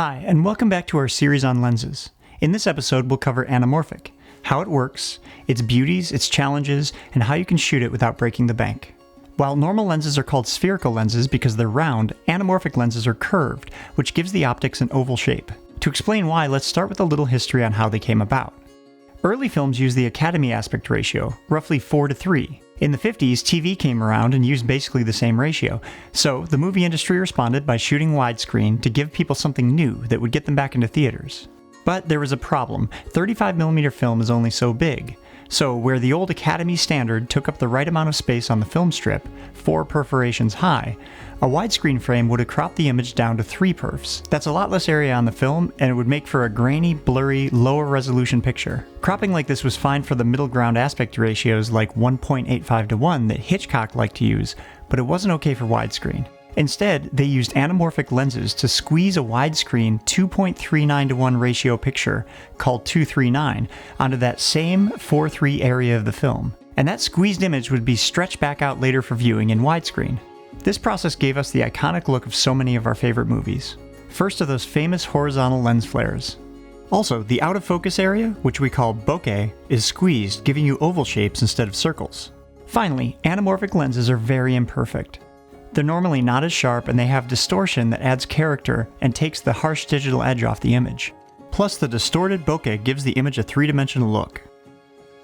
Hi, and welcome back to our series on lenses. In this episode, we'll cover anamorphic, how it works, its beauties, its challenges, and how you can shoot it without breaking the bank. While normal lenses are called spherical lenses because they're round, anamorphic lenses are curved, which gives the optics an oval shape. To explain why, let's start with a little history on how they came about. Early films used the Academy aspect ratio, roughly 4:3. In the 50s, TV came around and used basically the same ratio, so the movie industry responded by shooting widescreen to give people something new that would get them back into theaters. But there was a problem. 35mm film is only so big. So where the old Academy standard took up the right amount of space on the film strip, 4 perforations high, a widescreen frame would have cropped the image down to 3 perfs. That's a lot less area on the film, and it would make for a grainy, blurry, lower resolution picture. Cropping like this was fine for the middle ground aspect ratios like 1.85:1 that Hitchcock liked to use, but it wasn't okay for widescreen. Instead, they used anamorphic lenses to squeeze a widescreen 2.39:1 ratio picture, called 239, onto that same 4:3 area of the film. And that squeezed image would be stretched back out later for viewing in widescreen. This process gave us the iconic look of so many of our favorite movies. First are those famous horizontal lens flares. Also, the out of focus area, which we call bokeh, is squeezed, giving you oval shapes instead of circles. Finally, anamorphic lenses are very imperfect. They're normally not as sharp, and they have distortion that adds character and takes the harsh digital edge off the image. Plus, the distorted bokeh gives the image a three-dimensional look.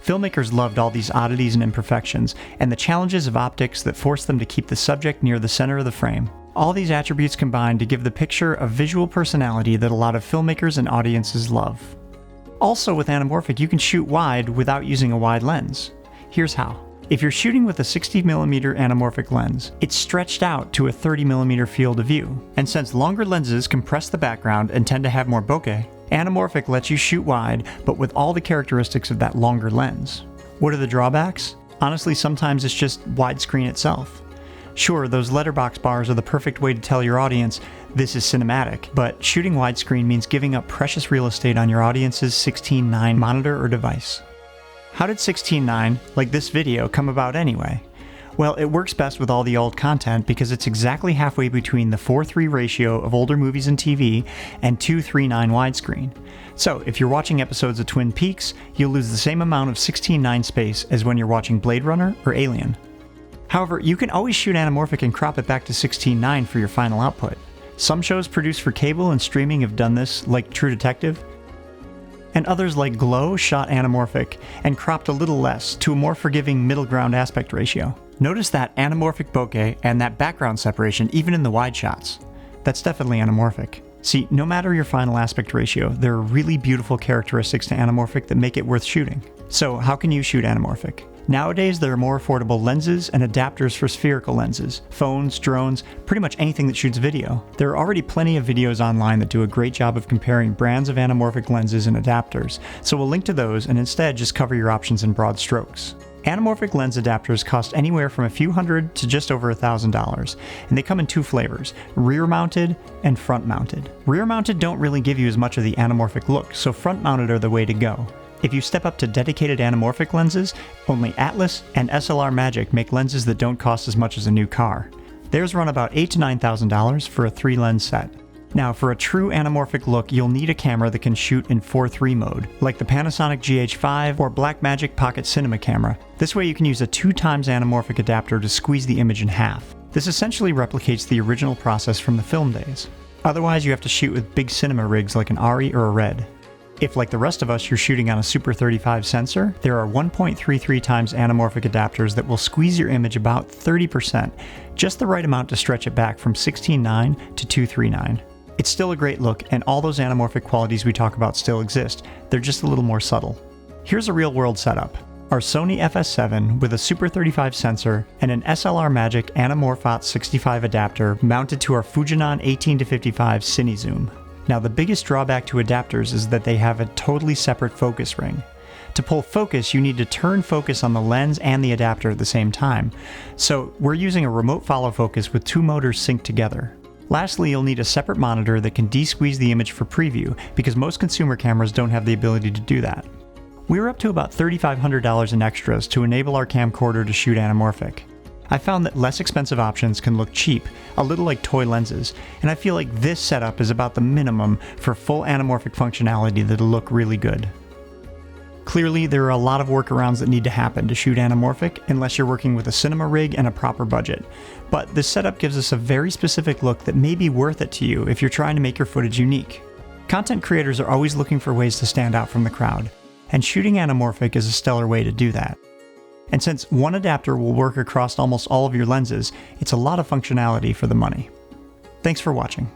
Filmmakers loved all these oddities and imperfections, and the challenges of optics that forced them to keep the subject near the center of the frame. All these attributes combine to give the picture a visual personality that a lot of filmmakers and audiences love. Also with anamorphic, you can shoot wide without using a wide lens. Here's how. If you're shooting with a 60mm anamorphic lens, it's stretched out to a 30mm field of view. And since longer lenses compress the background and tend to have more bokeh, anamorphic lets you shoot wide, but with all the characteristics of that longer lens. What are the drawbacks? Honestly, sometimes it's just widescreen itself. Sure, those letterbox bars are the perfect way to tell your audience, this is cinematic, but shooting widescreen means giving up precious real estate on your audience's 16:9 monitor or device. How did 16:9, like this video, come about anyway? Well, it works best with all the old content because it's exactly halfway between the 4:3 ratio of older movies and TV and 2:3:9 widescreen. So, if you're watching episodes of Twin Peaks, you'll lose the same amount of 16:9 space as when you're watching Blade Runner or Alien. However, you can always shoot anamorphic and crop it back to 16:9 for your final output. Some shows produced for cable and streaming have done this, like True Detective, and others like Glow shot anamorphic and cropped a little less to a more forgiving middle ground aspect ratio. Notice that anamorphic bokeh and that background separation even in the wide shots. That's definitely anamorphic. See, no matter your final aspect ratio, there are really beautiful characteristics to anamorphic that make it worth shooting. So how can you shoot anamorphic? Nowadays, there are more affordable lenses and adapters for spherical lenses, phones, drones, pretty much anything that shoots video. There are already plenty of videos online that do a great job of comparing brands of anamorphic lenses and adapters, so we'll link to those and instead just cover your options in broad strokes. Anamorphic lens adapters cost anywhere from a few hundred to just over $1,000, and they come in 2 flavors, rear-mounted and front-mounted. Rear-mounted don't really give you as much of the anamorphic look, so front-mounted are the way to go. If you step up to dedicated anamorphic lenses, only Atlas and SLR Magic make lenses that don't cost as much as a new car. Theirs run about $8,000 to $9,000 for a 3-lens set. Now, for a true anamorphic look, you'll need a camera that can shoot in 4:3 mode, like the Panasonic GH5 or Blackmagic Pocket Cinema camera. This way you can use a 2x anamorphic adapter to squeeze the image in half. This essentially replicates the original process from the film days. Otherwise, you have to shoot with big cinema rigs like an ARRI or a RED. If, like the rest of us, you're shooting on a Super 35 sensor, there are 1.33x anamorphic adapters that will squeeze your image about 30%, just the right amount to stretch it back from 16:9 to 2:3:9. It's still a great look, and all those anamorphic qualities we talk about still exist, they're just a little more subtle. Here's a real-world setup. Our Sony FS7 with a Super 35 sensor and an SLR Magic Anamorphot 65 adapter mounted to our Fujinon 18-55 Cine Zoom. Now, the biggest drawback to adapters is that they have a totally separate focus ring. To pull focus, you need to turn focus on the lens and the adapter at the same time. So we're using a remote follow focus with 2 motors synced together. Lastly, you'll need a separate monitor that can de-squeeze the image for preview because most consumer cameras don't have the ability to do that. We were up to about $3,500 in extras to enable our camcorder to shoot anamorphic. I found that less expensive options can look cheap, a little like toy lenses, and I feel like this setup is about the minimum for full anamorphic functionality that'll look really good. Clearly, there are a lot of workarounds that need to happen to shoot anamorphic unless you're working with a cinema rig and a proper budget, but this setup gives us a very specific look that may be worth it to you if you're trying to make your footage unique. Content creators are always looking for ways to stand out from the crowd, and shooting anamorphic is a stellar way to do that. And since one adapter will work across almost all of your lenses, it's a lot of functionality for the money. Thanks for watching.